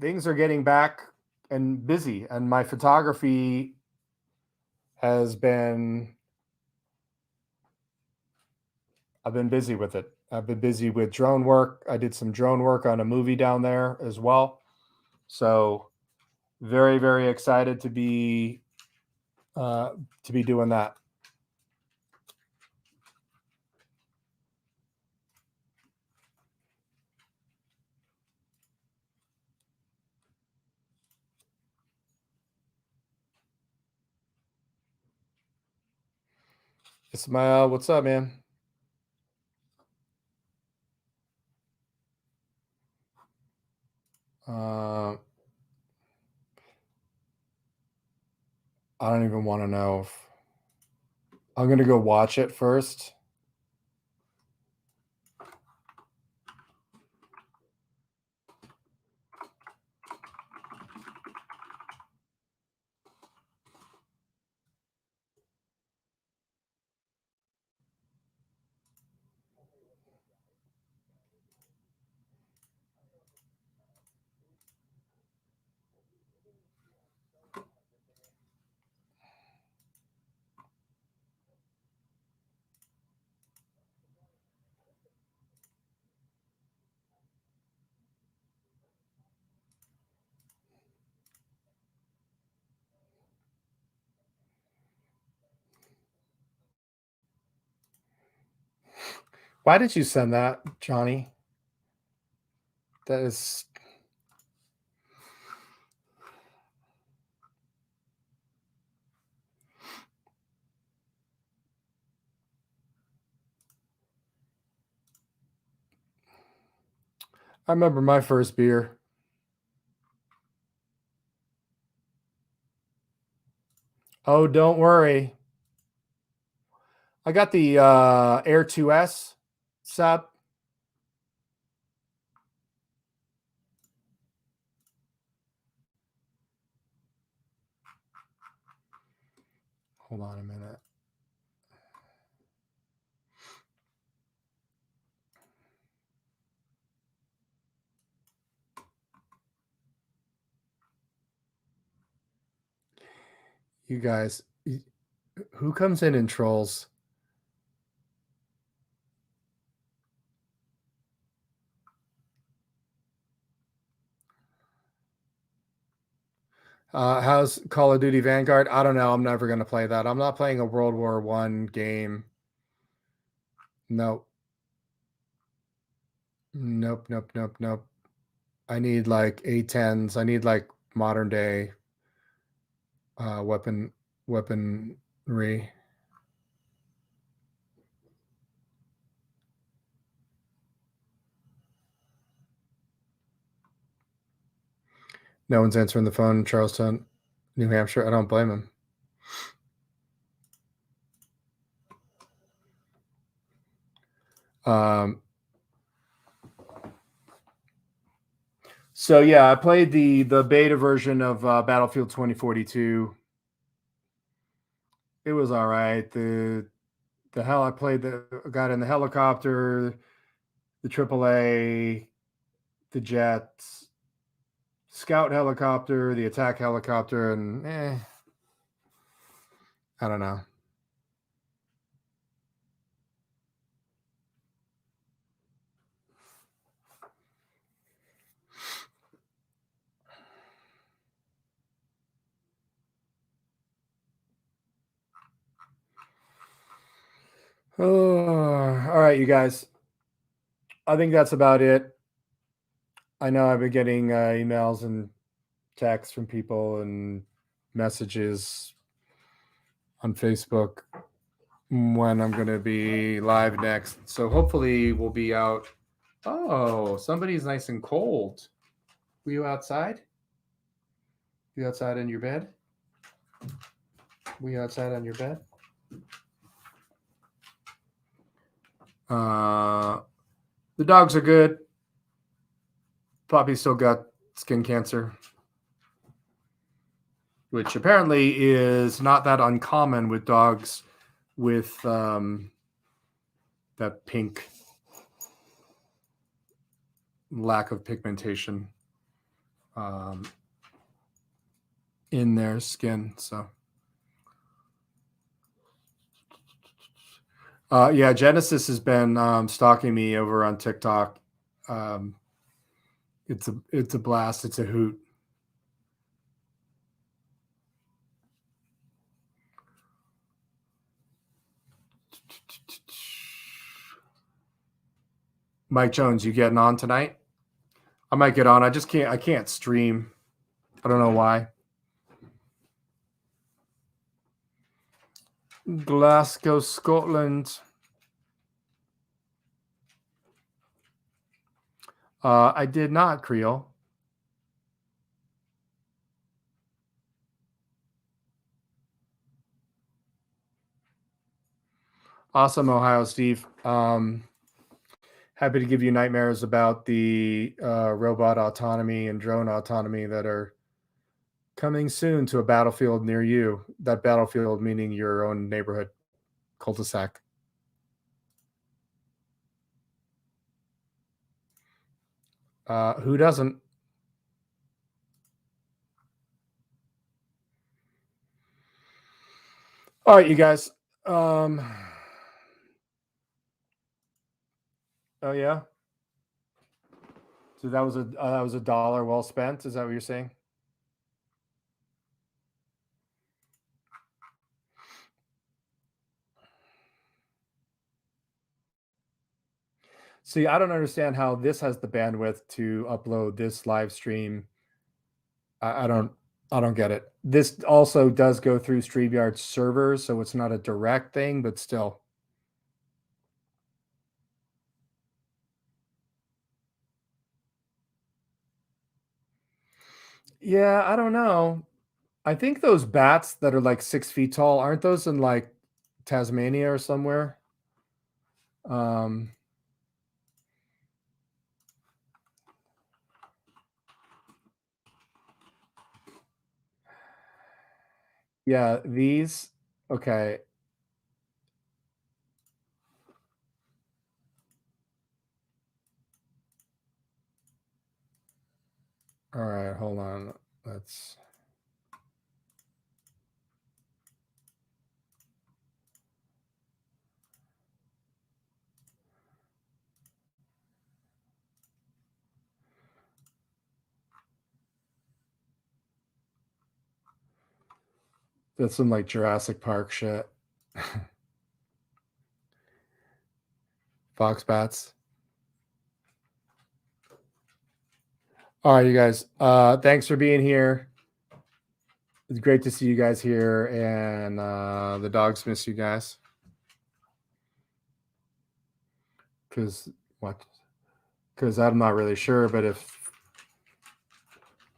things are getting back and busy, and my photography has been I've been busy with it. I've been busy with drone work. I did some drone work on a movie down there as well. So very, very excited to be doing that. Ismail, what's up, man? I don't even want to know if I'm going to go watch it first. Why did you send that, Johnny? That is I remember my first beer. Oh, don't worry. I got the Air 2S sub. Hold on a minute. You guys, who comes in and trolls? How's Call of Duty Vanguard? I don't know. I'm never going to play that. I'm not playing a World War I game. Nope. Nope. I need like A10s. I need like modern day weaponry. No one's answering the phone in Charlestown, New Hampshire. I don't blame him. So yeah, I played the beta version of Battlefield 2042. It was all right. The hell I played got in the helicopter, the AAA, the jets, scout helicopter, the attack helicopter, and I don't know. Oh, all right, you guys. I think that's about it. I know I've been getting emails and texts from people and messages on Facebook. when I'm going to be live next. So hopefully we'll be out. Oh, somebody's nice and cold. Were you outside? You outside in your bed? Were you outside on your bed? The dogs are good. Poppy still got skin cancer, which apparently is not that uncommon with dogs with that pink lack of pigmentation in their skin. So yeah, Genesis has been stalking me over on TikTok. It's a blast. It's a hoot. Mike Jones, you getting on tonight? I might get on. I can't stream. I don't know why. Glasgow, Scotland. I did not, Creole. Awesome, Ohio Steve. Happy to give you nightmares about the robot autonomy and drone autonomy that are coming soon to a battlefield near you. That battlefield meaning your own neighborhood cul-de-sac. Who doesn't? All right, you guys. Oh yeah. So that was a dollar well spent. Is that what you're saying? See, I don't understand how this has the bandwidth to upload this live stream. I don't get it. This also does go through StreamYard servers, so it's not a direct thing, but still. Yeah, I don't know. I think those bats that are like 6 feet tall, aren't those in like Tasmania or somewhere? Yeah, these. Okay. All right, hold on. Let's. That's some like Jurassic Park shit. Fox bats. All right, you guys. Thanks for being here. It's great to see you guys here, and the dogs miss you guys. Because what? Because I'm not really sure, but if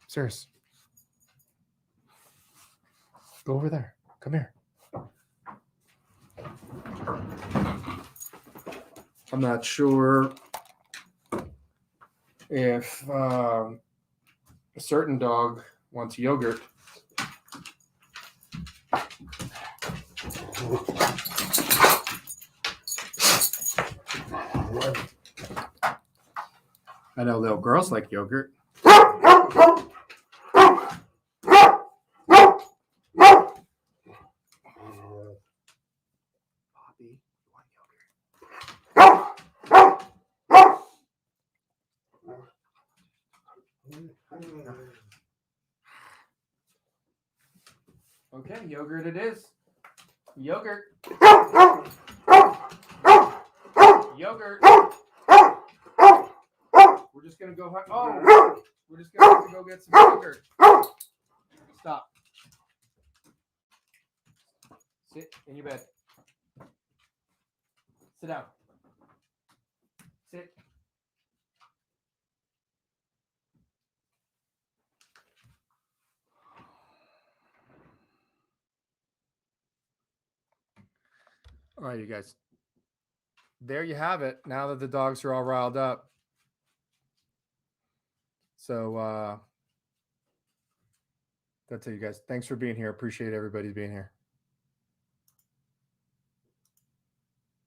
serious, go over there. Come here. I'm not sure if a certain dog wants yogurt. I know little girls like yogurt. Poppy, you want yogurt? Okay, yogurt it is. Yogurt. Yogurt. We're just gonna go. Oh, we're just gonna have to go get some yogurt. Stop. Sit in your bed. Sit down. Sit. All right, you guys. There you have it. Now that the dogs are all riled up. So that's it, you guys. Thanks for being here. Appreciate everybody being here.